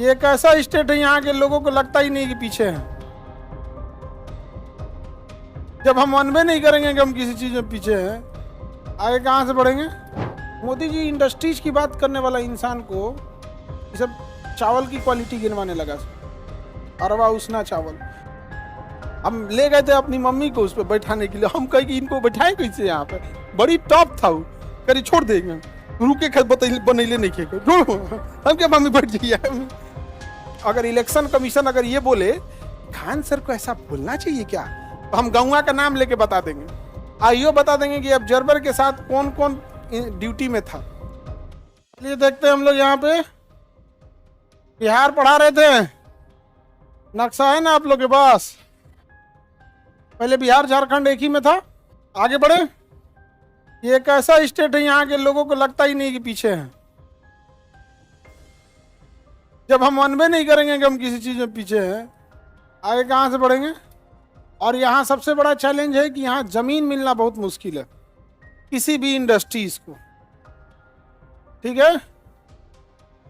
ये एक ऐसा स्टेट है यहाँ के लोगों को लगता ही नहीं कि पीछे हैं। जब हम अनबे नहीं करेंगे कि हम किसी चीज में पीछे हैं, आगे कहाँ से बढ़ेंगे। मोदी जी इंडस्ट्रीज की बात करने वाला इंसान को ये सब चावल की क्वालिटी गिनवाने लगा। अरवा उसना चावल हम ले गए थे अपनी मम्मी को उस पर बैठाने के लिए। हम कहे कि इनको बैठाएं कैसे यहाँ पे, बड़ी टॉप था वो। करी छोड़ देंगे, रुके खत बनैले नहीं खे हम क्या मम्मी बैठ जाइए। अगर इलेक्शन कमीशन अगर ये बोले खान सर को ऐसा बोलना चाहिए क्या, तो हम गौवा का नाम लेके बता देंगे। आइयो बता देंगे कि ऑब्जर्वर के साथ कौन कौन ड्यूटी में था। चलिए देखते हैं हम लोग यहाँ पे बिहार पढ़ा रहे थे। नक्शा है ना आप लोग के पास। पहले बिहार झारखंड एक ही में था। आगे बढ़े। ये एक ऐसा स्टेट है यहाँ के लोगों को लगता ही नहीं कि पीछे हैं। जब हम अनबे नहीं करेंगे कि हम किसी चीज में पीछे हैं, आगे कहाँ से बढ़ेंगे। और यहाँ सबसे बड़ा चैलेंज है कि यहाँ जमीन मिलना बहुत मुश्किल है किसी भी इंडस्ट्रीज को। ठीक है,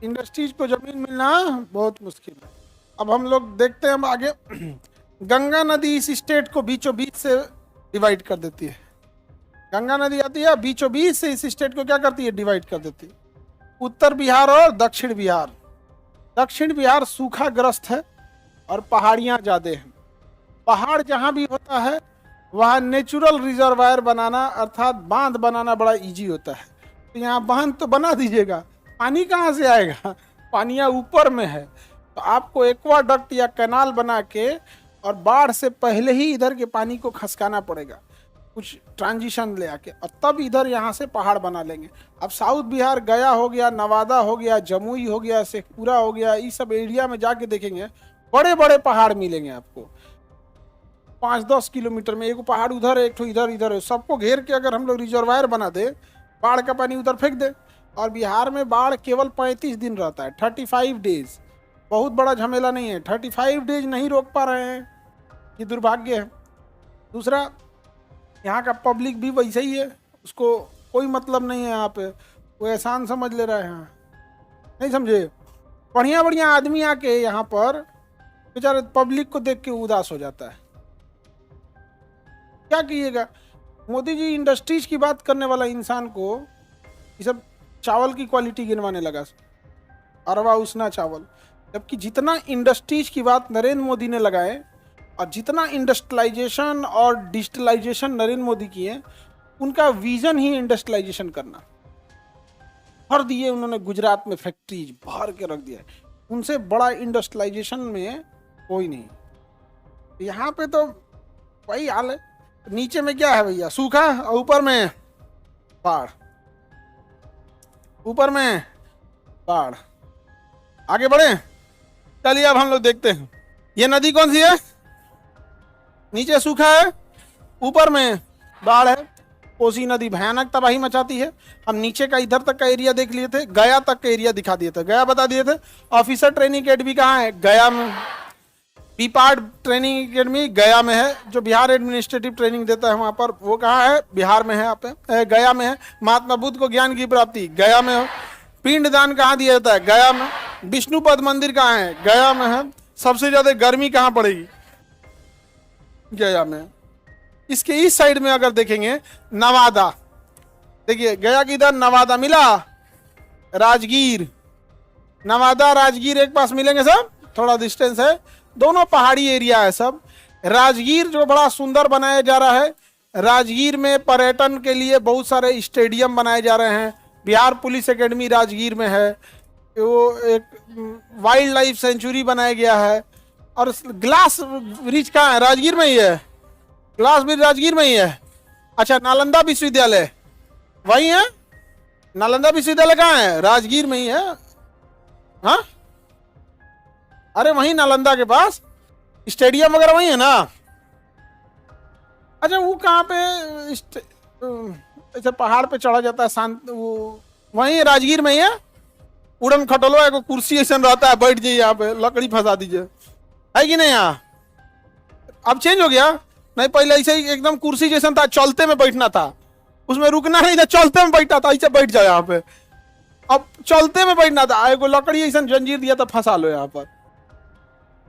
इंडस्ट्रीज को जमीन मिलना बहुत मुश्किल है। अब हम लोग देखते हैं हम आगे। गंगा नदी इस स्टेट को बीचों बीच से डिवाइड कर देती है। गंगा नदी आती है बीचों बीच से इस स्टेट को क्या करती है, डिवाइड कर देती है। उत्तर बिहार और दक्षिण बिहार। दक्षिण बिहार सूखाग्रस्त है और पहाड़ियां ज्यादा हैं। पहाड़ जहां भी होता है वहां नेचुरल रिजर्वायर बनाना अर्थात बांध बनाना बड़ा इजी होता है। तो यहाँ बांध तो बना दीजिएगा, पानी कहाँ से आएगा, पानिया ऊपर में है। तो आपको एक्वाडक्ट या कैनाल बना के और बाढ़ से पहले ही इधर के पानी को खसकाना पड़ेगा, कुछ ट्रांजिशन ले आके, और तब इधर यहाँ से पहाड़ बना लेंगे। अब साउथ बिहार गया हो गया, नवादा हो गया, जमुई हो गया, शेखपुरा हो गया, इस सब एरिया में जाके देखेंगे बड़े बड़े पहाड़ मिलेंगे आपको। 5-10 किलोमीटर में एक पहाड़ उधर है, एक ठो इधर इधर है। सबको घेर के अगर हम लोग रिजर्वायर बना दे, बाढ़ का पानी उधर फेंक दे। और बिहार में बाढ़ केवल 35 दिन रहता है, 35 डेज। बहुत बड़ा झमेला नहीं है, 35 डेज नहीं रोक पा रहे हैं, ये दुर्भाग्य है। दूसरा, यहाँ का पब्लिक भी वैसे ही है, उसको कोई मतलब नहीं है यहाँ पे, वो एहसान समझ ले रहा है। यहाँ नहीं समझे, बढ़िया बढ़िया आदमी आके यहाँ पर बेचारे पब्लिक को देख के उदास हो जाता है। क्या कीजिएगा। मोदी जी इंडस्ट्रीज की बात करने वाला इंसान को ये सब चावल की क्वालिटी गिनवाने लगा, अरवा उसना चावल। जबकि जितना इंडस्ट्रीज की बात नरेंद्र मोदी ने लगाए और जितना इंडस्ट्रियलाइजेशन और डिजिटलाइजेशन नरेंद्र मोदी किए, उनका विजन ही इंडस्ट्रियलाइजेशन करना। भर दिए उन्होंने, गुजरात में फैक्ट्रीज भर के रख दिया। उनसे बड़ा इंडस्ट्रियलाइजेशन में कोई नहीं। यहाँ पे तो वही हाल है। नीचे में क्या है भैया, सूखा, और ऊपर में बाढ़, ऊपर में बाढ़। आगे बढ़े। चलिए अब हम लोग देखते हैं ये नदी कौन सी है। नीचे सूखा है, ऊपर में बाढ़ है। कोसी नदी भयानक तबाही मचाती है। हम नीचे का इधर तक का एरिया देख लिए थे, गया तक का एरिया दिखा दिए थे, गया बता दिए थे। ऑफिसर ट्रेनिंग अकेडमी कहाँ है, गया में। बीपार्ड ट्रेनिंग अकेडमी गया में है, जो बिहार एडमिनिस्ट्रेटिव ट्रेनिंग देता है वहाँ पर, वो कहाँ है, बिहार में है, यहाँ पे गया में है। महात्मा बुद्ध को ज्ञान की प्राप्ति गया में हो। पिंडदान कहाँ दिया जाता है, गया में। विष्णुपद मंदिर कहाँ है, गया में है। सबसे ज्यादा गर्मी कहाँ पड़ेगी, गया में। इसके इस साइड में अगर देखेंगे नवादा, देखिए गया की इधर नवादा मिला, राजगीर, नवादा राजगीर एक पास मिलेंगे सब, थोड़ा डिस्टेंस है, दोनों पहाड़ी एरिया है सब। राजगीर जो बड़ा सुंदर बनाया जा रहा है, राजगीर में पर्यटन के लिए बहुत सारे स्टेडियम बनाए जा रहे हैं। बिहार पुलिस एकेडमी राजगीर में है, वो एक वाइल्ड लाइफ सेंचुरी बनाया गया है। और ग्लास ब्रिज कहाँ है, राजगीर में ही है, ग्लास ब्रिज राजगीर में ही है। अच्छा, नालंदा विश्वविद्यालय वही है, नालंदा विश्वविद्यालय कहाँ है, राजगीर में ही है। हाँ, अरे वही नालंदा के पास स्टेडियम वगैरह वही है ना। अच्छा, वो कहाँ पे, ऐसे पहाड़ पे चढ़ा जाता है शांत, वो वही राजगीर में ही है। उड़न खटोलवा को कुर्सी ऐसा रहता है, बैठ जाइए यहाँ पे, लकड़ी फंसा दीजिए, है कि नहीं। यहाँ अब चेंज हो गया, नहीं पहले ऐसे ही एकदम कुर्सी जैसा था, चलते में बैठना था, उसमें रुकना नहीं था, चलते में बैठा था, ऐसे बैठ जाओ यहाँ पे। अब चलते में बैठना था, एगो लकड़ी ऐसा जंजीर दिया था, फंसा लो यहाँ पर।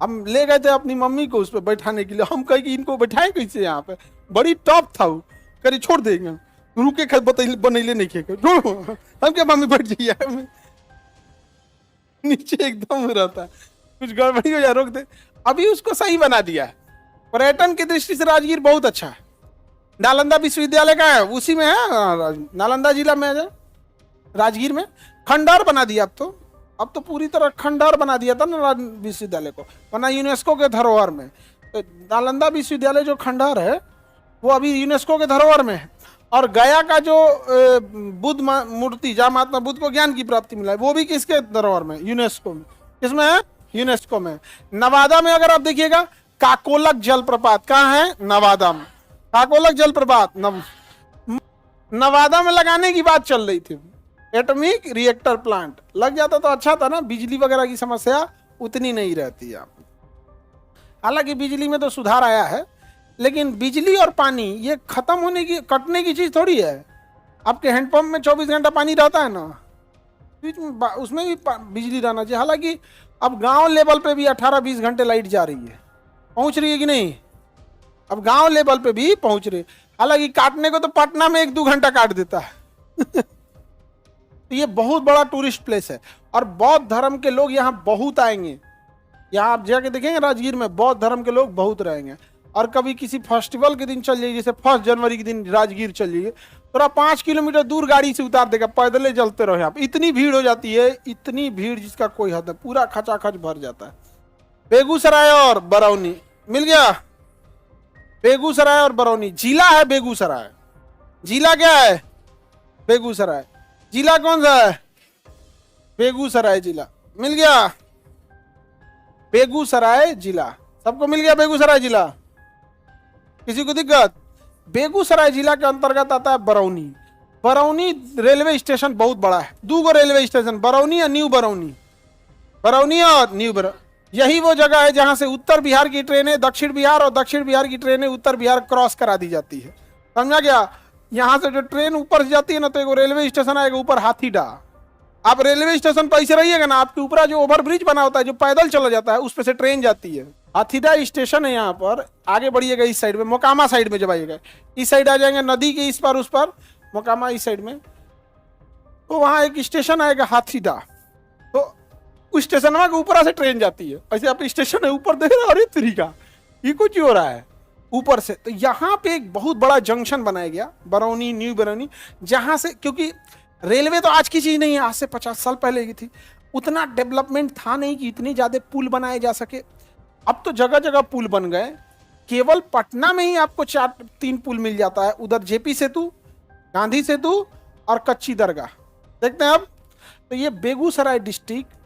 हम ले गए थे अपनी मम्मी को उस पर बैठाने के लिए, हम कहे कि इनको बैठाए कैसे यहाँ पे, बड़ी टॉप था वो, करी छोड़ देंगे, रुके खत बनैले नहीं खे, हम क्या मम्मी बैठ जाइए, नीचे एकदम रहता है, कुछ गड़बड़ी हो जाए रोक दे। अभी उसको सही बना दिया है, पर्यटन की दृष्टि से राजगीर बहुत अच्छा है। नालंदा विश्वविद्यालय का है, उसी में है, नालंदा जिला में है, राजगीर में खंडहर बना दिया अब तो पूरी तरह खंडहर बना दिया था ना विश्वविद्यालय को, वरना यूनेस्को के धरोहर में। तो नालंदा विश्वविद्यालय जो खंडहर है वो अभी यूनेस्को के धरोहर में है। और गया का जो बुद्ध मूर्ति, जहाँ महात्मा बुद्ध को ज्ञान की प्राप्ति मिला है, वो भी किसके धरोहर में, यूनेस्को में। किसमें है, यूनेस्को में। नवादा में अगर आप देखिएगा काकोलक जलप्रपात, कहाँ है, नवादा में, काकोलक जलप्रपात नवादा में लगाने की बात चल रही थी। एटॉमिक रिएक्टर प्लांट लग जाता तो अच्छा था ना, बिजली वगैरह की समस्या उतनी नहीं रहती है। हालांकि बिजली में तो सुधार आया है, लेकिन बिजली और पानी ये खत्म होने की, कटने की चीज थोड़ी है। आपके हैंडपंप में 24 घंटा पानी रहता है ना, बीच में उसमें भी बिजली रहना चाहिए। हालांकि अब गांव लेवल पे भी 18-20 घंटे लाइट जा रही है, पहुंच रही है कि नहीं, अब गांव लेवल पे भी पहुंच रही है। हालांकि काटने को तो पटना में 1-2 घंटा काट देता है। तो ये बहुत बड़ा टूरिस्ट प्लेस है और बौद्ध धर्म के लोग यहाँ बहुत आएंगे। यहाँ आप जाके देखेंगे राजगीर में बौद्ध धर्म के लोग बहुत रहेंगे। और कभी किसी फेस्टिवल के दिन चल जाइए, जैसे 1 जनवरी के दिन राजगीर चल जाइए, थोड़ा 5 किलोमीटर दूर गाड़ी से उतार देगा, पैदल चलते रहो। आप इतनी भीड़ हो जाती है, इतनी भीड़ जिसका कोई हद है, पूरा खचाखच भर जाता है। बेगूसराय और बरौनी मिल गया, बेगूसराय और बरौनी जिला है। बेगूसराय जिला क्या है, बेगूसराय जिला कौन सा है, बेगूसराय जिला मिल गया। बेगूसराय जिला सबको मिल गया, बेगूसराय जिला, किसी को दिक्कत। बेगूसराय जिला के अंतर्गत आता है बरौनी। बरौनी रेलवे स्टेशन बहुत बड़ा है, 2 रेलवे स्टेशन, बरौनी और न्यू बरौनी, बरौनी और न्यू बरौनी। यही वो जगह है जहां से उत्तर बिहार की ट्रेनें दक्षिण बिहार और दक्षिण बिहार की ट्रेनें उत्तर बिहार क्रॉस करा दी जाती है, समझा गया। यहाँ से जो ट्रेन ऊपर से जाती है ना, तो एक रेलवे स्टेशन आएगा ऊपर, हाथीडा। आप रेलवे स्टेशन पर ऐसे रहिएगा ना, आपके ऊपर जो ओवर ब्रिज बना होता है, जो पैदल चला जाता है, उस पर से ट्रेन जाती है। हाथीडा स्टेशन है यहाँ पर। आगे बढ़िएगा इस साइड में, मोकामा साइड में जब आइएगा, इस साइड आ जाएंगे, नदी के इस पर उस पर, मोकामा इस साइड में, तो वहाँ एक स्टेशन आएगा हाथीडा। तो उस स्टेशन के ऊपर से ट्रेन जाती है। ऐसे आप स्टेशन है ऊपर देख रहे हो, अरे तरीका ये कुछ हो रहा है ऊपर से। तो यहाँ पे एक बहुत बड़ा जंक्शन बनाया गया, बरौनी न्यू बरौनी, जहाँ से, क्योंकि रेलवे तो आज की चीज नहीं है, आज से 50 साल पहले की थी। उतना डेवलपमेंट था नहीं कि इतनी ज्यादा पुल बनाए जा सके। अब तो जगह जगह पुल बन गए। केवल पटना में ही आपको 3 पुल मिल जाता है, उधर जेपी सेतु, गांधी सेतु और कच्ची दरगाह। देखते हैं अब। तो ये बेगूसराय डिस्ट्रिक्ट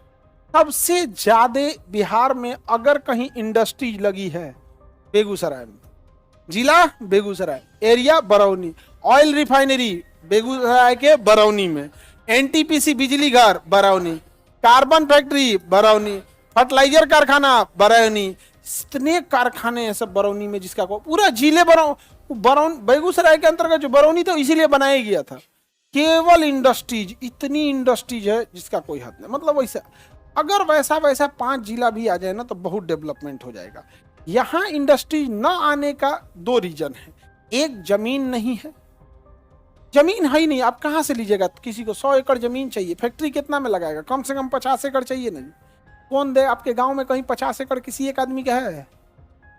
सबसे ज्यादा बिहार में अगर कहीं इंडस्ट्रीज लगी है, बेगूसराय में। जिला Begusarai, area Barauni, oil refinery Begusarai के बरौनी में, एनटीपीसी बिजली घर Barauni, carbon factory Barauni, fertilizer कारखाना बरौनी, इतने कारखाने हैं सब बरौनी में, जिसका को पूरा जिले बरौनी बेगूसराय के अंतर्गत जो बरौनी था इसीलिए बनाया गया था। केवल इंडस्ट्रीज, इतनी इंडस्ट्रीज है जिसका कोई हद नहीं। मतलब वैसा अगर वैसा 5 जिला भी आ जाए ना, तो बहुत डेवलपमेंट हो जाएगा। यहाँ इंडस्ट्री न आने का 2 रीजन है। एक, जमीन नहीं है, जमीन है ही नहीं, आप कहाँ से लीजिएगा। किसी को 100 एकड़ जमीन चाहिए, फैक्ट्री कितना में लगाएगा, कम से कम 50 एकड़ चाहिए। नहीं, कौन दे। आपके गांव में कहीं 50 एकड़ किसी एक आदमी का है,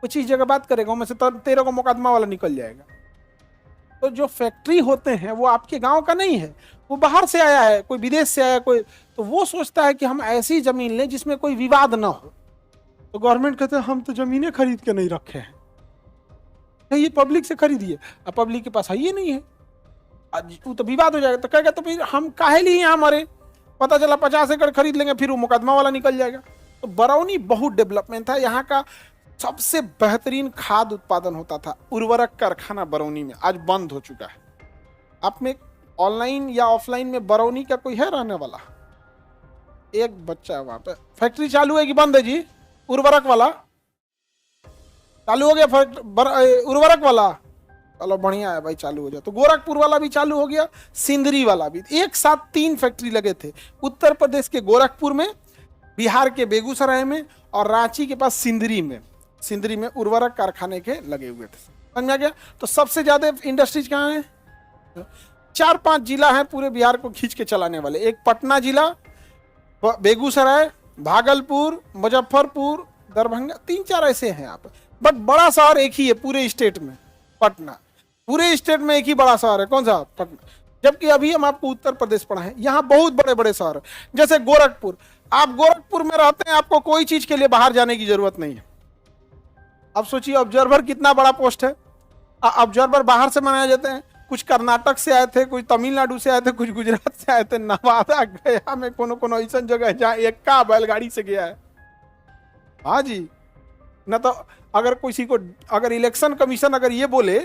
25 जगह बात करेगा, में से 13 को मुकदमा वाला निकल जाएगा। तो जो फैक्ट्री होते हैं वो आपके गांव का नहीं है, वो बाहर से आया है, कोई विदेश से आया कोई, तो वो सोचता है कि हम ऐसी जमीन लें जिसमें कोई विवाद ना हो। तो गवर्नमेंट कहते हैं हम तो जमीनें खरीद के नहीं रखे हैं, ये पब्लिक से खरीदिए। अब पब्लिक के पास है ये नहीं है, वो तो विवाद हो जाएगा। तो कहेगा तो फिर हम काहे लिए यहाँ मरे, पता चला 50 एकड़ खरीद लेंगे, फिर वो मुकदमा वाला निकल जाएगा। तो बरौनी बहुत डेवलपमेंट था। यहाँ का सबसे बेहतरीन खाद उत्पादन होता था, उर्वरक कारखाना बरौनी में, आज बंद हो चुका है। आप में ऑनलाइन या ऑफलाइन में बरौनी का कोई है रहने वाला? एक बच्चा है वहां पे। फैक्ट्री चालू है कि बंद है जी? उर्वरक वाला चालू हो गया, उर्वरक वाला चलो बढ़िया है भाई, चालू हो जाए। तो गोरखपुर वाला भी चालू हो गया, सिंदरी वाला भी। एक साथ 3 फैक्ट्री लगे थे, उत्तर प्रदेश के गोरखपुर में, बिहार के बेगूसराय में, और रांची के पास सिंदरी में। सिंदरी में उर्वरक कारखाने के लगे हुए थे, समझा गया। तो सबसे ज्यादा इंडस्ट्रीज कहाँ है? 4-5 जिला हैं पूरे बिहार को खींच के चलाने वाले। एक पटना जिला, बेगूसराय, भागलपुर, मुजफ्फरपुर, दरभंगा, 3-4 ऐसे हैं यहाँ पे। बट बड़ा शहर एक ही है पूरे स्टेट में, पटना। पूरे स्टेट में एक ही बड़ा शहर है, कौन सा? पटना। जबकि अभी हम आपको उत्तर प्रदेश पढ़ाएं, यहाँ बहुत बड़े बड़े शहर, जैसे गोरखपुर। आप गोरखपुर में रहते हैं, आपको कोई चीज के लिए बाहर जाने की जरूरत नहीं है। अब सोचिए ऑब्जर्वर कितना बड़ा पोस्ट है। ऑब्जर्वर बाहर से बनाए जाते हैं, कुछ कर्नाटक से आए थे, कुछ तमिलनाडु से आए थे, कुछ गुजरात से आए थे, नवादा गया में कोनो ऐसा जगह है जहाँ एक का बैलगाड़ी से गया है। हाँ जी, न तो अगर किसी को, अगर इलेक्शन कमीशन अगर ये बोले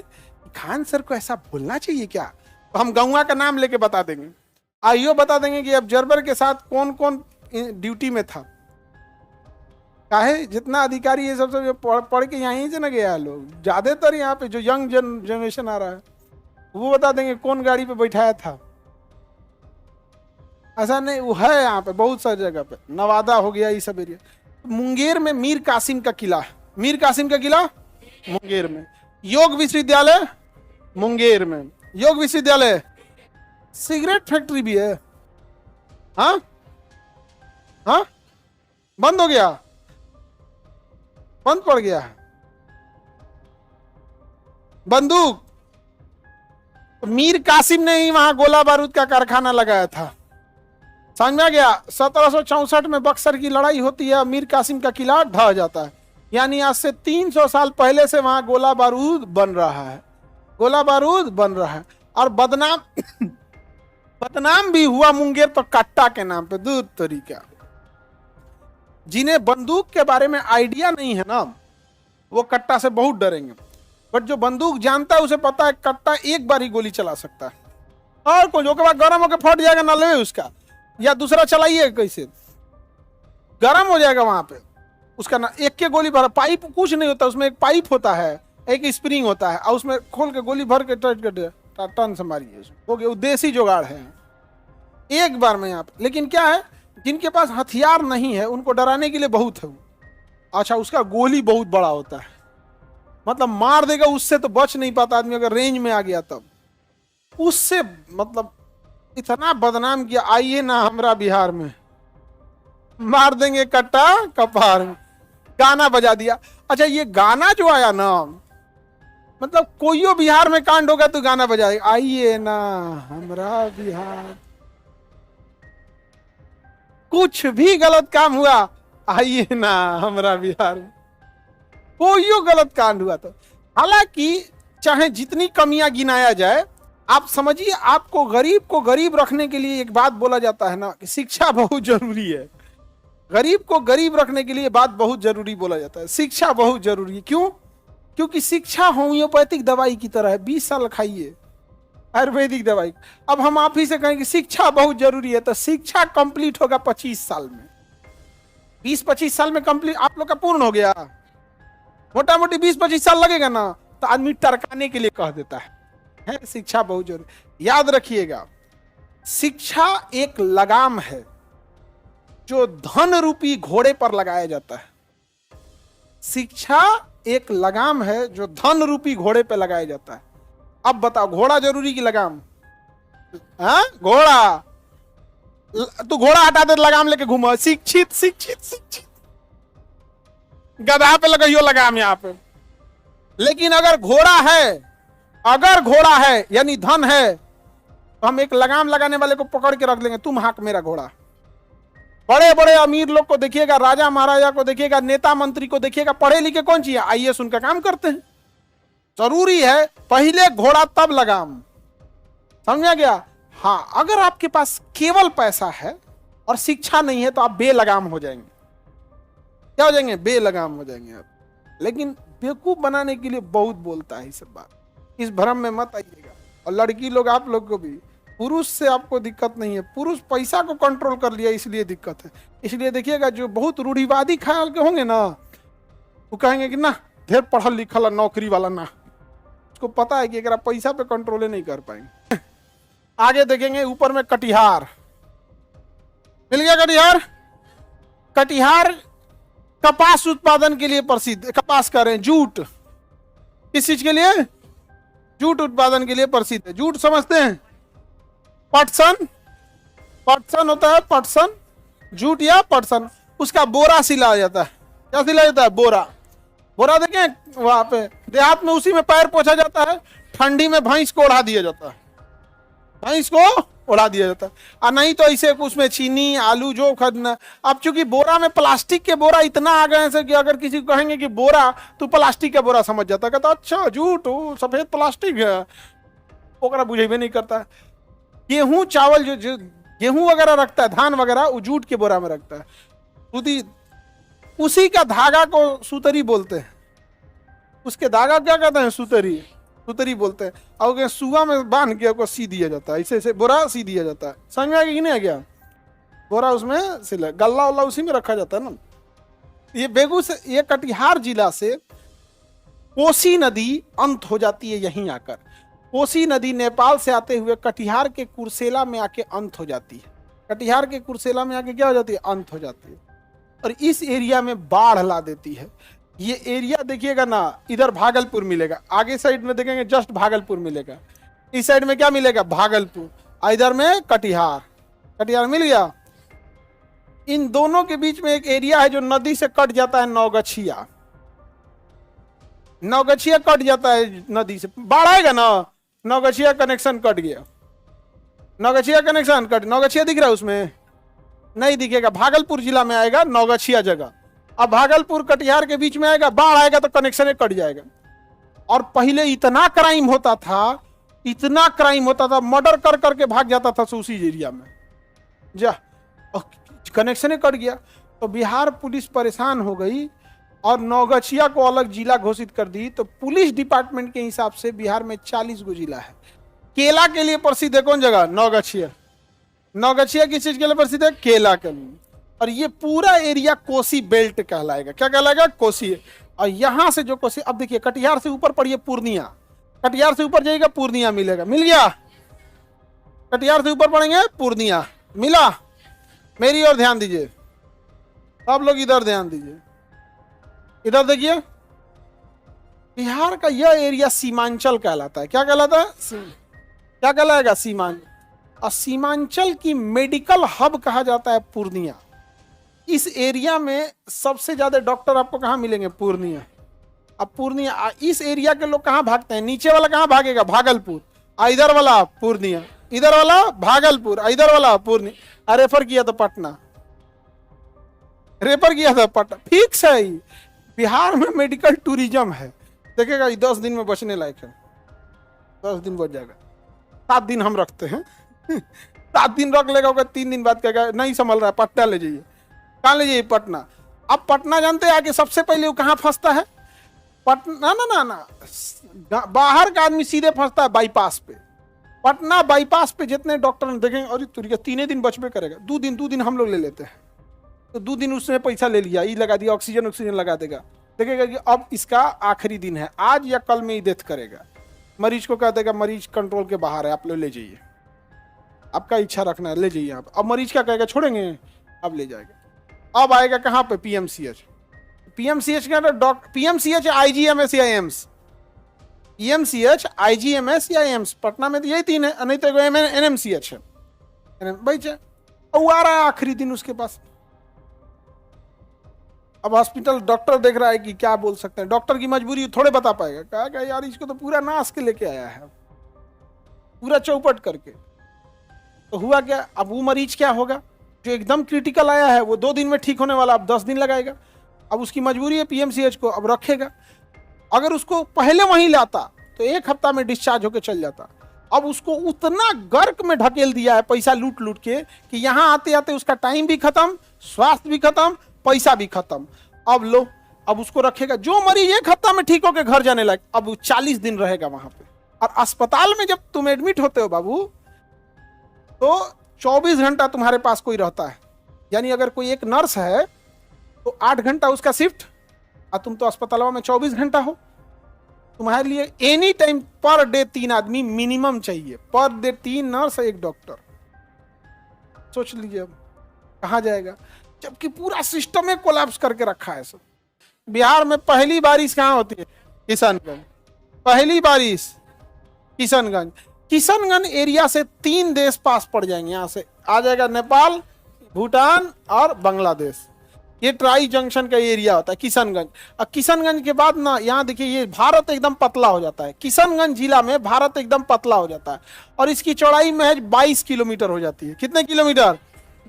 खान सर को ऐसा बोलना चाहिए क्या, तो हम गौवा का नाम लेके बता देंगे, आइयो बता देंगे कि ऑब्जर्वर के साथ कौन कौन ड्यूटी में था। काहे जितना अधिकारी ये सब पढ़ के यहीं से ना गया है लोग, ज्यादातर यहाँ पे जो यंग जनरेशन आ रहा है वो बता देंगे कौन गाड़ी पे बैठाया था। ऐसा नहीं, वो है यहाँ पे बहुत सारी जगह पे, नवादा हो गया, ये सब एरिया। मुंगेर में मीर कासिम का किला, मीर कासिम का किला मुंगेर में। योग विश्वविद्यालय मुंगेर में, योग विश्वविद्यालय। सिगरेट फैक्ट्री भी है, हाँ हाँ, बंद हो गया, बंद पड़ गया है। बंदूक, मीर कासिम ने ही वहां गोला बारूद का कारखाना लगाया था, समझ में आ गया। 1764 में बक्सर की लड़ाई होती है, मीर कासिम का किला ढह जाता है। यानी आज से 300 साल पहले से वहां गोला बारूद बन रहा है, गोला बारूद बन रहा है। और बदनाम भी हुआ मुंगेर तो कट्टा के नाम पे। दूर तरीका, जिन्हें बंदूक के बारे में आइडिया नहीं है ना, वो कट्टा से बहुत डरेंगे। बट जो बंदूक जानता है उसे पता है कट्टा एक बार ही गोली चला सकता है, और कुछ के बाद गर्म होकर फट जाएगा ना ले उसका, या दूसरा चलाइए कैसे, गर्म हो जाएगा वहां पे उसका ना। एक के गोली भर, पाइप कुछ नहीं होता उसमें, एक पाइप होता है, एक स्प्रिंग होता है, और उसमें खोल के गोली भर के टन से मारिए, हो गया। देसी जुगाड़ है एक बार में यहाँ पे। लेकिन क्या है, जिनके पास हथियार नहीं है उनको डराने के लिए बहुत है। अच्छा, उसका गोली बहुत बड़ा होता है, मतलब मार देगा, उससे तो बच नहीं पाता आदमी अगर रेंज में आ गया तब। उससे मतलब इतना बदनाम किया, आइए ना हमरा बिहार में, मार देंगे कट्टा कपार में। गाना बजा दिया। अच्छा, ये गाना जो आया ना, मतलब कोई बिहार में कांड होगा तो गाना बजाएगा, आइए ना हमरा बिहार। कुछ भी गलत काम हुआ, आइए ना हमरा बिहार में। कोई गलत कांड हुआ तो, हालांकि चाहे जितनी कमियां गिनाया जाए, आप समझिए, आपको को गरीब रखने के लिए एक बात बोला जाता है ना कि शिक्षा बहुत जरूरी है। गरीब को गरीब रखने के लिए बात बहुत जरूरी बोला जाता है, शिक्षा बहुत जरूरी है। क्यों? क्योंकि शिक्षा होम्योपैथिक दवाई की तरह है, 20 साल खाइए आयुर्वेदिक दवाई। अब हम आप ही से कहें कि शिक्षा बहुत जरूरी है, तो शिक्षा कंप्लीट होगा 25 साल में, 20-25 साल में कंप्लीट आप लोग का पूर्ण हो गया। मोटा मोटी 20-25 साल लगेगा ना, तो आदमी टरकाने के लिए कह देता है शिक्षा बहुत जरूरी। याद रखिएगा, शिक्षा एक लगाम है जो धन रूपी घोड़े पर लगाया जाता है। शिक्षा एक लगाम है जो धन रूपी घोड़े पर लगाया जाता है। अब बताओ, घोड़ा जरूरी की लगाम? हाँ, घोड़ा, तू घोड़ा हटा दे, लगाम लेके घूमो, शिक्षित शिक्षित शिक्षित, गधा पे लगाइयो लगाम यहाँ पे। लेकिन अगर घोड़ा है यानी धन है, तो हम एक लगाम लगाने वाले को पकड़ के रख लेंगे, तुम हाँक मेरा घोड़ा। बड़े बड़े अमीर लोग को देखिएगा, राजा महाराजा को देखिएगा, नेता मंत्री को देखिएगा, पढ़े लिखे कौन चाहिए, आईएएस उनका काम करते हैं। जरूरी है पहले घोड़ा तब लगाम, समझा गया। हाँ, अगर आपके पास केवल पैसा है और शिक्षा नहीं है तो आप बेलगाम हो जाएंगे। क्या हो जाएंगे? बेलगाम हो जाएंगे आप। लेकिन बेवकूफ बनाने के लिए बहुत बोलता है ये सब बात, इस भ्रम में मत आइएगा। और लड़की लोग, आप लोग को भी, पुरुष से आपको दिक्कत नहीं है, पुरुष पैसा को कंट्रोल कर लिया इसलिए दिक्कत है। इसलिए देखिएगा, जो बहुत रूढ़िवादी ख्याल के होंगे ना, वो कहेंगे कि ना ढेर पढ़ल लिखल नौकरी वाला ना, उसको पता है कि अगर आप पैसा पे कंट्रोल नहीं कर पाएंगे। आगे देखेंगे ऊपर में कटिहार, मिल गया कटिहार। कटिहार कपास उत्पादन के लिए प्रसिद्ध, कपास कह रहे हैं, जूट, किस चीज के लिए? जूट उत्पादन के लिए प्रसिद्ध है। जूट समझते हैं? पटसन, पटसन होता है, पटसन, जूट या पटसन, उसका बोरा सिला जाता है। क्या सिला जाता है? बोरा। बोरा देखें वहां पे देहात में, उसी में पैर पोछा जाता है। ठंडी में भैंस को ओढ़ा दिया जाता है, भैंस को ओढ़ा दिया जाता है। और नहीं तो ऐसे उसमें चीनी आलू जो खरीदना। अब चूंकि बोरा में प्लास्टिक के बोरा इतना आ गए हैं कि अगर किसी को कहेंगे कि बोरा, तो प्लास्टिक का बोरा समझ जाता है, कहता अच्छा जूट सफेद प्लास्टिक है, ओकरा बुझेबे नहीं करता। गेहूं चावल जो गेहूं वगैरह रखता है, धान वगैरह, वो जूट के बोरा में रखता है। उसी का धागा को सुतरी बोलते हैं। उसके धागा क्या कहते हैं? सुतरी, सुतरी बोलते हैं। और सुआ में बांध के उसको सी दिया जाता है, ऐसे ऐसे बोरा सी दिया जाता है। समझ में आ गया कि नहीं आ गया? बोरा उसमें सिला, गल्ला उल्ला उसी में रखा जाता है ना। ये बेगूसराय, ये कटिहार जिला से कोसी नदी अंत हो जाती है यहीं आकर। कोसी नदी नेपाल से आते हुए कटिहार के कुर्सेला में आके अंत हो जाती है। कटिहार के कुर्सेला में आके क्या हो जाती है? अंत हो जाती है। और इस एरिया में बाढ़ ला देती है। ये एरिया देखिएगा ना, इधर भागलपुर मिलेगा, आगे साइड में देखेंगे जस्ट भागलपुर मिलेगा, इस साइड में क्या मिलेगा? भागलपुर, इधर में कटिहार। कटिहार मिल गया। इन दोनों के बीच में एक एरिया है जो नदी से कट जाता है, नौगछिया। नौगछिया कट जाता है नदी से, बाढ़ आएगा ना, नौगछिया कनेक्शन कट गया, नौगछिया कनेक्शन कट। नौगछिया दिख रहा है? उसमें नहीं दिखेगा, भागलपुर जिला में आएगा नौगछिया जगह। अब भागलपुर कटिहार के बीच में आएगा, बाढ़ आएगा तो कनेक्शन कट जाएगा। और पहले इतना क्राइम होता था, इतना क्राइम होता था, मर्डर कर करके भाग जाता था उसी एरिया में, जा कनेक्शन कट गया। तो बिहार पुलिस परेशान हो गई और नौगछिया को अलग जिला घोषित कर दी। तो पुलिस डिपार्टमेंट के हिसाब से बिहार में 40 गो जिला है। केला के लिए प्रसिद्ध है कौन जगह? नौगछिया। नौगछिया किस चीज के लिए प्रसिद्ध है? केला के लिए। और ये पूरा एरिया कोसी बेल्ट कहलाएगा। क्या कहलाएगा? कोसी। और यहां से जो कोसी, अब देखिए कटिहार से ऊपर पड़िए पूर्णिया, कटिहार से ऊपर जाइएगा पूर्णिया मिलेगा, मिल गया। कटिहार से ऊपर पड़ेंगे पूर्णिया, मिला। मेरी ओर ध्यान दीजिए, आप लोग इधर ध्यान दीजिए, इधर देखिए। बिहार का यह एरिया सीमांचल कहलाता है। क्या कहलाता है? क्या कहलाएगा? सीमांचल। और सीमांचल की मेडिकल हब कहा जाता है पूर्णिया। इस एरिया में सबसे ज्यादा डॉक्टर आपको कहां मिलेंगे? पूर्णिया। अब पूर्णिया, इस एरिया के लोग कहां भागते हैं? नीचे वाला कहां भागेगा? भागलपुर। इधर वाला पूर्णिया, इधर वाला भागलपुर, इधर वाला पूर्णिया। रेफर किया तो पटना, रेफर किया था पटना। फिक्स है, बिहार में मेडिकल टूरिज्म है। देखेगा 10 दिन में बचने लायक है, 10 दिन बच जाएगा। 7 दिन हम रखते हैं 7 दिन रख लेगा, 3 दिन बाद कहेगा नहीं संभल रहा है, पटना ले जाइए। कहाँ ले जाइए? पटना। अब पटना जानते हैं आगे सबसे पहले वो कहाँ फंसता है? पटना ना, बाहर का आदमी सीधे फंसता है बाईपास पे। पटना बाईपास पे जितने डॉक्टर देखेंगे, अरे तुरिया 3 दिन बचबे करेगा, 2 दिन हम लोग ले लेते हैं। तो 2 दिन उसने पैसा ले लिया, ये लगा दिया, ऑक्सीजन लगा देगा। देखेगा कि अब इसका आखिरी दिन है, आज या कल में ही डेथ करेगा। मरीज को कह देगा मरीज कंट्रोल के बाहर है, आप लोग ले जाइए, आपका इच्छा रखना है ले जाइए आप। अब मरीज क्या कहेगा? छोड़ेंगे? अब ले जाएगा। अब आएगा कहाँ पे? पीएमसीएच। पीएमसीएच का पीएमसीएच आईजीएमएस या एम्स, पीएमसीएच आईजीएमएस या एम्स। पटना में तो यही 3 है, नहीं तो एनएमसीएच है भाई। वो आ रहा है आखिरी दिन उसके पास। अब हॉस्पिटल डॉक्टर देख रहा है कि क्या बोल सकते हैं, डॉक्टर की मजबूरी थोड़े बता पाएगा। कहा यार इसको तो पूरा नाश के लेके आया है, पूरा चौपट करके। तो हुआ क्या? अब वो मरीज क्या होगा जो एकदम क्रिटिकल आया है, वो 2 दिन में ठीक होने वाला, अब 10 दिन लगाएगा। अब उसकी मजबूरी है पीएमसीएच को अब रखेगा। अगर उसको पहले वहीं लाता तो 1 हफ्ता में डिस्चार्ज होकर चल जाता। अब उसको उतना गर्क में ढकेल दिया है पैसा लूट लूट के कि यहां आते आते उसका टाइम भी खत्म, स्वास्थ्य भी खत्म, पैसा भी खत्म। अब लो, अब उसको रखेगा। जो मरीज 1 हफ्ता में ठीक होकर घर जाने लगे, अब वो 40 दिन रहेगा वहां पे। और अस्पताल में जब तुम एडमिट होते हो बाबू, तो 24 घंटा तुम्हारे पास कोई रहता है। यानी अगर कोई एक नर्स है तो 8 घंटा उसका शिफ्ट, और तुम तो अस्पताल में 24 घंटा हो। तुम्हारे लिए एनी टाइम पर डे 3 आदमी मिनिमम चाहिए, पर डे 3 नर्स 1 डॉक्टर। सोच लीजिए अब कहाँ जाएगा, जबकि पूरा सिस्टम में कोलैप्स करके रखा है सब। बिहार में पहली बारिश कहाँ होती है? किशनगंज। पहली बारिश किशनगंज। किशनगंज एरिया से 3 देश पास पड़ जाएंगे, यहां से आ जाएगा नेपाल, भूटान और बांग्लादेश। ये ट्राई जंक्शन का एरिया होता है किशनगंज। और किशनगंज के बाद ना यहाँ देखिए ये भारत एकदम पतला हो जाता है। किशनगंज जिला में भारत एकदम पतला हो जाता है और इसकी चौड़ाई महज 22 किलोमीटर हो जाती है। कितने किलोमीटर?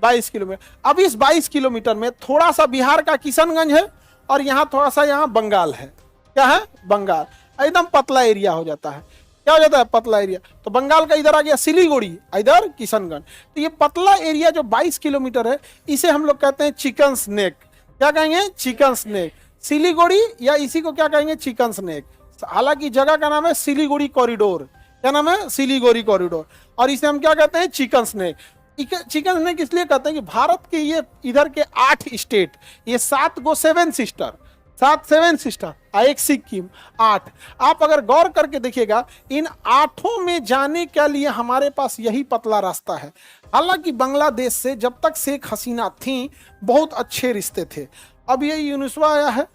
22 किलोमीटर। अब इस 22 किलोमीटर में थोड़ा सा बिहार का किशनगंज है और यहाँ थोड़ा सा यहाँ बंगाल है। क्या है? बंगाल। एकदम पतला एरिया हो जाता है। क्या हो जाता है? पतला एरिया। तो बंगाल का इधर आ गया सिलीगुड़ी, इधर किशनगंज। तो ये पतला एरिया जो 22 किलोमीटर है, इसे हम लोग कहते हैं चिकन स्नेक। क्या कहेंगे? Chicken snake. सिलीगुड़ी या इसी को क्या कहेंगे? Chicken snake. हालांकि जगह का नाम है सिलीगुड़ी कॉरिडोर। क्या नाम है? सिलीगुड़ी कॉरिडोर। और इसे हम क्या कहते हैं? Chicken snake. चिकन स्नेक इसलिए कहते हैं कि भारत के ये इधर के 8 स्टेट, ये 7 गो 7 सिस्टर, 7 सिस्टर, एक सिक्किम, 8। आप अगर गौर करके देखिएगा, इन 8 में जाने के लिए हमारे पास यही पतला रास्ता है। हालांकि बांग्लादेश से जब तक शेख हसीना थी बहुत अच्छे रिश्ते थे। अब ये यूनुसवा आया है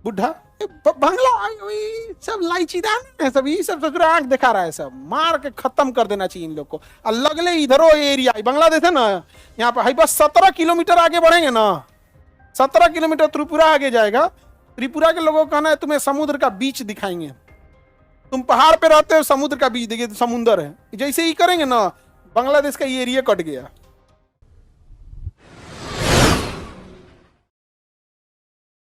बुढ़ा, बांग्ला सब लाइचीदार है, सब ये सब आंख दिखा रहा है, सब मार के खत्म कर देना चाहिए इन लोग को। और लगले इधरो एरिया बांग्लादेश है ना, यहाँ पर बस 17 किलोमीटर आगे बढ़ेंगे ना, 17 किलोमीटर त्रिपुरा आगे जाएगा। त्रिपुरा के लोगों का कहना है तुम्हें समुद्र का बीच दिखाएंगे। तुम पहाड़ पे रहते हो, समुद्र का बीच देखिए, समुद्र है। जैसे ही करेंगे ना, बांग्लादेश का ये एरिया कट गया।